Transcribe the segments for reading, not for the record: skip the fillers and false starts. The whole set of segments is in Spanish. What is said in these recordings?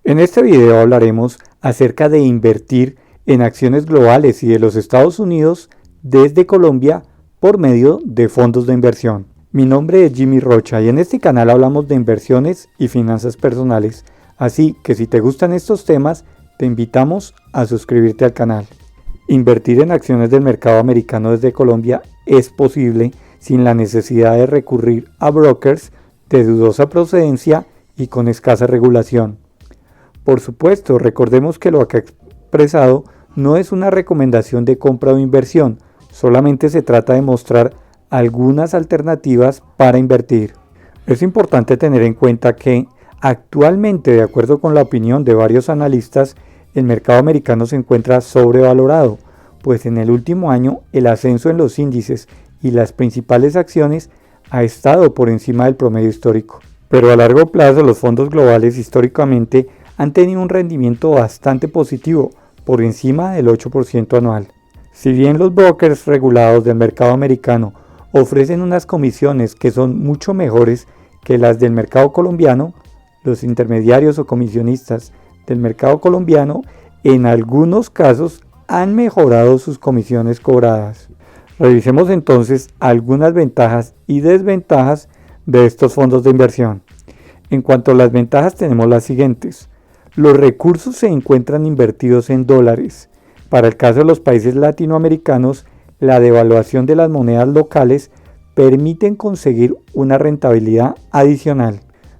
En este video hablaremos acerca de invertir en acciones globales y de los Estados Unidos desde Colombia por medio de fondos de inversión. Mi nombre es Jimmy Rocha y en este canal hablamos de inversiones y finanzas personales, así que si te gustan estos temas, te invitamos a suscribirte al canal. Invertir en acciones del mercado americano desde Colombia es posible sin la necesidad de recurrir a brokers de dudosa procedencia y con escasa regulación. Por supuesto, recordemos que lo acá expresado no es una recomendación de compra o inversión, solamente se trata de mostrar algunas alternativas para invertir. Es importante tener en cuenta que actualmente, de acuerdo con la opinión de varios analistas, el mercado americano se encuentra sobrevalorado, pues en el último año el ascenso en los índices y las principales acciones ha estado por encima del promedio histórico. Pero a largo plazo los fondos globales históricamente han tenido un rendimiento bastante positivo, por encima del 8% anual. Si bien los brokers regulados del mercado americano ofrecen unas comisiones que son mucho mejores que las del mercado colombiano, los intermediarios o comisionistas del mercado colombiano en algunos casos han mejorado sus comisiones cobradas. Revisemos entonces algunas ventajas y desventajas de estos fondos de inversión. En cuanto a las ventajas tenemos las siguientes. Los recursos se encuentran invertidos en dólares. Para el caso de los países latinoamericanos, la devaluación de las monedas locales permiten conseguir una rentabilidad adicional.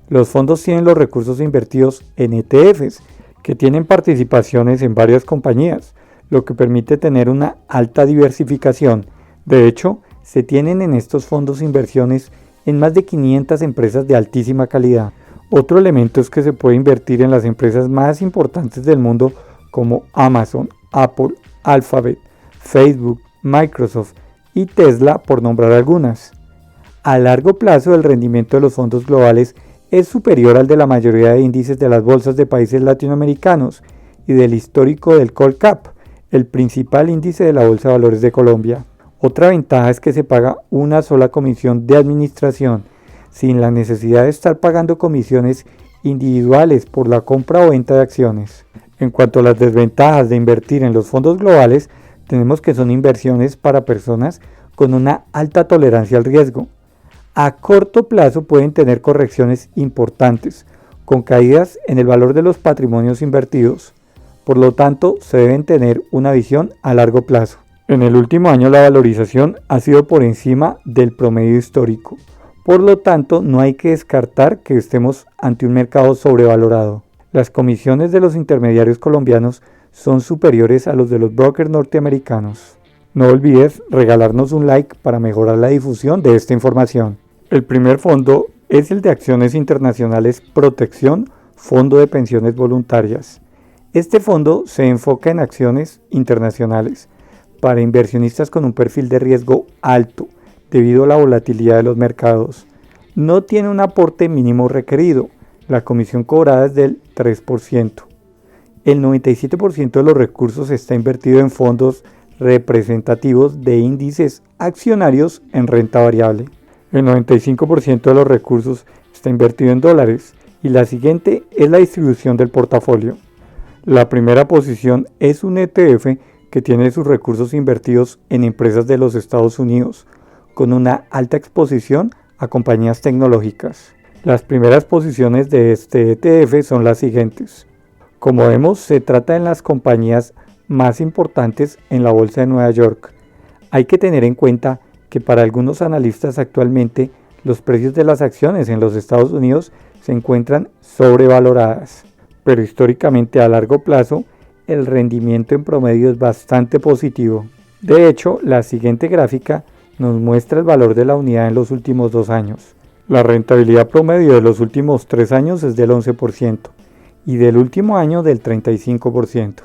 Los fondos tienen los recursos invertidos en ETFs, que tienen participaciones en varias compañías, lo que permite tener una alta diversificación. De hecho, se tienen en estos fondos inversiones en más de 500 empresas de altísima calidad. Otro elemento es que se puede invertir en las empresas más importantes del mundo como Amazon, Apple, Alphabet, Facebook, Microsoft y Tesla, por nombrar algunas. A largo plazo, el rendimiento de los fondos globales es superior al de la mayoría de índices de las bolsas de países latinoamericanos y del histórico del Colcap, el principal índice de la Bolsa de Valores de Colombia. Otra ventaja es que se paga una sola comisión de administración, sin la necesidad de estar pagando comisiones individuales por la compra o venta de acciones. En cuanto a las desventajas de invertir en los fondos globales, tenemos que son inversiones para personas con una alta tolerancia al riesgo. A corto plazo pueden tener correcciones importantes, con caídas en el valor de los patrimonios invertidos. Por lo tanto, se deben tener una visión a largo plazo. En el último año la valorización ha sido por encima del promedio histórico. Por lo tanto, no hay que descartar que estemos ante un mercado sobrevalorado. Las comisiones de los intermediarios colombianos son superiores a los de los brokers norteamericanos. No olvides regalarnos un like para mejorar la difusión de esta información. El primer fondo es el de Acciones Internacionales Protección, Fondo de Pensiones Voluntarias. Este fondo se enfoca en acciones internacionales para inversionistas con un perfil de riesgo alto, debido a la volatilidad de los mercados. No tiene un aporte mínimo requerido. La comisión cobrada es del 3%. El 97% de los recursos está invertido en fondos representativos de índices accionarios en renta variable. El 95% de los recursos está invertido en dólares y la siguiente es la distribución del portafolio. La primera posición es un ETF que tiene sus recursos invertidos en empresas de los Estados Unidos, con una alta exposición a compañías tecnológicas. Las primeras posiciones de este ETF son las siguientes. Como vemos, se trata de las compañías más importantes en la Bolsa de Nueva York. Hay que tener en cuenta que para algunos analistas actualmente los precios de las acciones en los Estados Unidos se encuentran sobrevaloradas, pero históricamente a largo plazo el rendimiento en promedio es bastante positivo. De hecho, la siguiente gráfica nos muestra el valor de la unidad en los últimos 2 años. La rentabilidad promedio de los últimos 3 años es del 11% y del último año del 35%.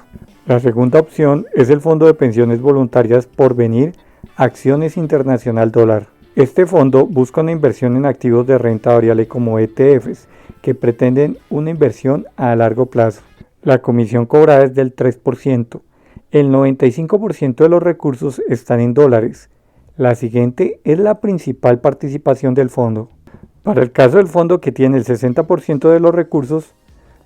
La segunda opción es el Fondo de Pensiones Voluntarias Porvenir Acciones Internacional Dólar. Este fondo busca una inversión en activos de renta variable como ETFs que pretenden una inversión a largo plazo. La comisión cobrada es del 3%. El 95% de los recursos están en dólares. La siguiente es la principal participación del fondo. Para el caso del fondo que tiene el 60% de los recursos,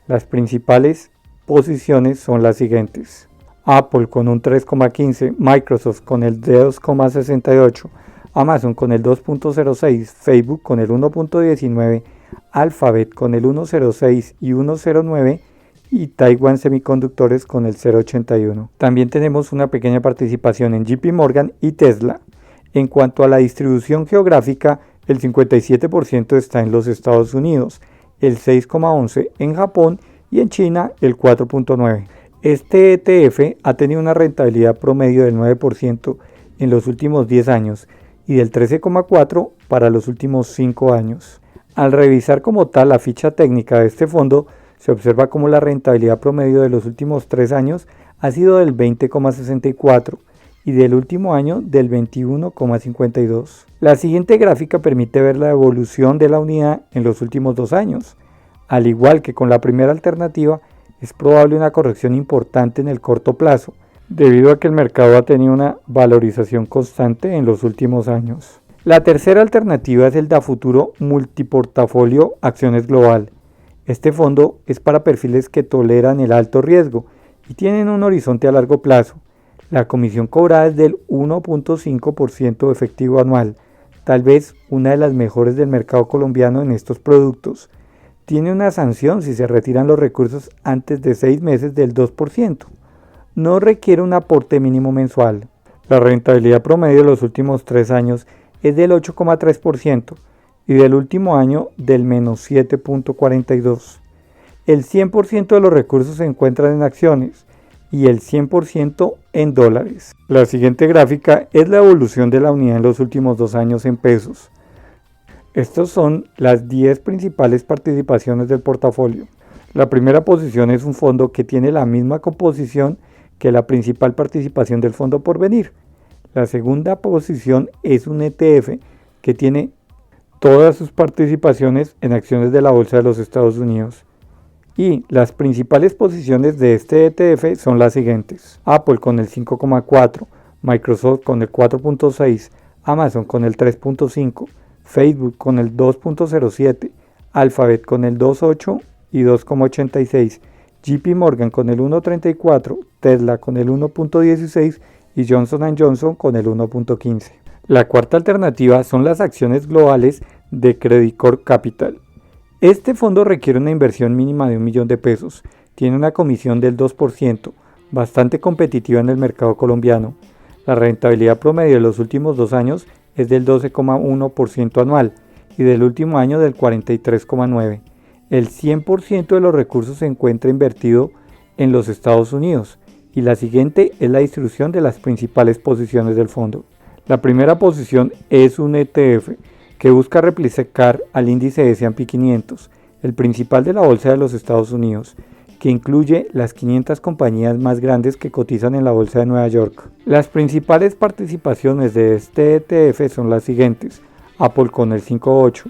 Las principales posiciones son las siguientes: Apple con un 3,15, Microsoft con el 2,68, Amazon con el 2,06, Facebook con el 1,19, Alphabet con el 1,06 y 1,09 y Taiwan Semiconductores con el 0,81. También tenemos una pequeña participación en JP Morgan y Tesla. En cuanto a la distribución geográfica, el 57% está en los Estados Unidos, el 6,11 en Japón y en China el 4,9. Este ETF ha tenido una rentabilidad promedio del 9% en los últimos 10 años y del 13,4% para los últimos 5 años. Al revisar como tal la ficha técnica de este fondo, se observa como la rentabilidad promedio de los últimos 3 años ha sido del 20,64% y del último año del 21,52%. La siguiente gráfica permite ver la evolución de la unidad en los últimos 2 años. Al igual que con la primera alternativa, es probable una corrección importante en el corto plazo, debido a que el mercado ha tenido una valorización constante en los últimos años. La tercera alternativa es el Dafuturo Multiportafolio Acciones Global. Este fondo es para perfiles que toleran el alto riesgo y tienen un horizonte a largo plazo. La comisión cobrada es del 1,5% efectivo anual, tal vez una de las mejores del mercado colombiano en estos productos. Tiene una sanción si se retiran los recursos antes de 6 meses del 2%. No requiere un aporte mínimo mensual. La rentabilidad promedio de los últimos 3 años es del 8,3% y del último año del menos 7,42%. El 100% de los recursos se encuentran en acciones y el 100% en dólares. La siguiente gráfica es la evolución de la unidad en los últimos 2 años en pesos. Estos son las 10 principales participaciones del portafolio. La primera posición es un fondo que tiene la misma composición que la principal participación del fondo Porvenir. La segunda posición es un ETF que tiene todas sus participaciones en acciones de la Bolsa de los Estados Unidos. Y las principales posiciones de este ETF son las siguientes: Apple con el 5,4, Microsoft con el 4,6, Amazon con el 3,5, Facebook con el 2,07, Alphabet con el 2,8 y 2,86, JP Morgan con el 1,34, Tesla con el 1,16 y Johnson & Johnson con el 1,15. La cuarta alternativa son las acciones globales de Credit Corp Capital. Este fondo requiere una inversión mínima de 1 millón de pesos, tiene una comisión del 2%, bastante competitiva en el mercado colombiano. La rentabilidad promedio de los últimos 2 años es del 12,1% anual y del último año del 43,9%. El 100% de los recursos se encuentra invertido en los Estados Unidos y la siguiente es la distribución de las principales posiciones del fondo. La primera posición es un ETF que busca replicar al índice S&P 500, el principal de la bolsa de los Estados Unidos, que incluye las 500 compañías más grandes que cotizan en la bolsa de Nueva York. Las principales participaciones de este ETF son las siguientes: Apple con el 5,8,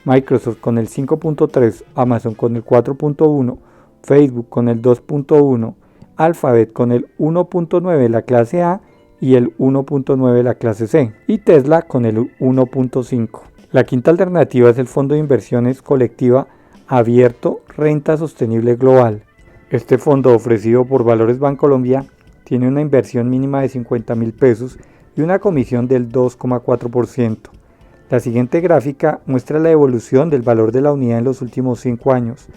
Microsoft con el 5,3, Amazon con el 4,1, Facebook con el 2,1, Alphabet con el 1,9 la clase A y el 1,9 la clase C, y Tesla con el 1,5. La quinta alternativa es el fondo de inversiones colectiva abierto Renta Sostenible Global. Este fondo, ofrecido por Valores Bancolombia, tiene una inversión mínima de 50.000 pesos y una comisión del 2,4%. La siguiente gráfica muestra la evolución del valor de la unidad en los últimos 5 años.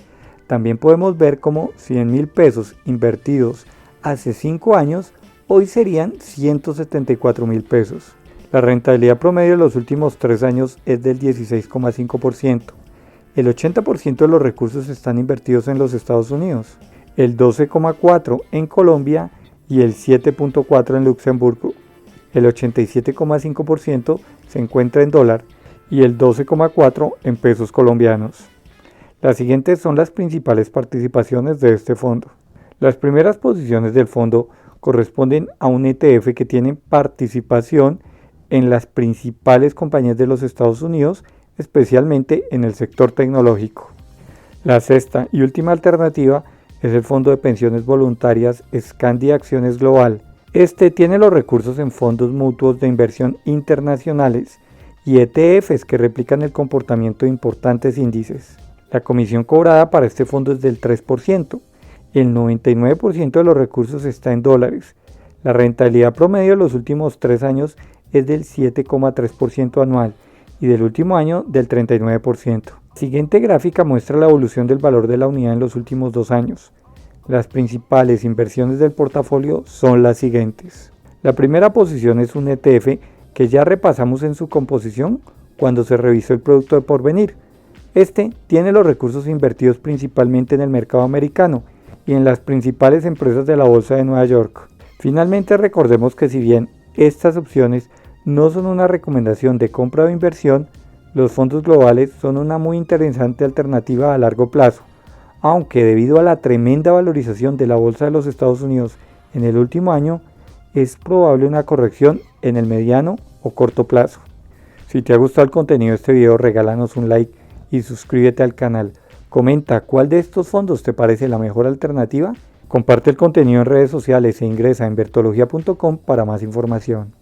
También podemos ver cómo 100.000 pesos invertidos hace 5 años hoy serían 174.000 pesos. La rentabilidad promedio de los últimos 3 años es del 16,5%. El 80% de los recursos están invertidos en los Estados Unidos, el 12,4% en Colombia y el 7,4% en Luxemburgo. El 87,5% se encuentra en dólar y el 12,4% en pesos colombianos. Las siguientes son las principales participaciones de este fondo. Las primeras posiciones del fondo corresponden a un ETF que tiene participación en las principales compañías de los Estados Unidos, especialmente en el sector tecnológico. La sexta y última alternativa es el fondo de pensiones voluntarias Scandi Acciones Global. Este tiene los recursos en fondos mutuos de inversión internacionales y ETFs que replican el comportamiento de importantes índices. La comisión cobrada para este fondo es del 3%. El 99% de los recursos está en dólares. La rentabilidad promedio de los últimos 3 años es del 7,3% anual y del último año del 39%. La siguiente gráfica muestra la evolución del valor de la unidad en los últimos 2 años. Las principales inversiones del portafolio son las siguientes. La primera posición es un ETF que ya repasamos en su composición cuando se revisó el producto de Porvenir. Este tiene los recursos invertidos principalmente en el mercado americano y en las principales empresas de la Bolsa de Nueva York. Finalmente, recordemos que si bien estas opciones no son una recomendación de compra o inversión, los fondos globales son una muy interesante alternativa a largo plazo, aunque debido a la tremenda valorización de la Bolsa de los Estados Unidos en el último año, es probable una corrección en el mediano o corto plazo. Si te ha gustado el contenido de este video, regálanos un like y suscríbete al canal. Comenta cuál de estos fondos te parece la mejor alternativa. Comparte el contenido en redes sociales e ingresa en vertologia.com para más información.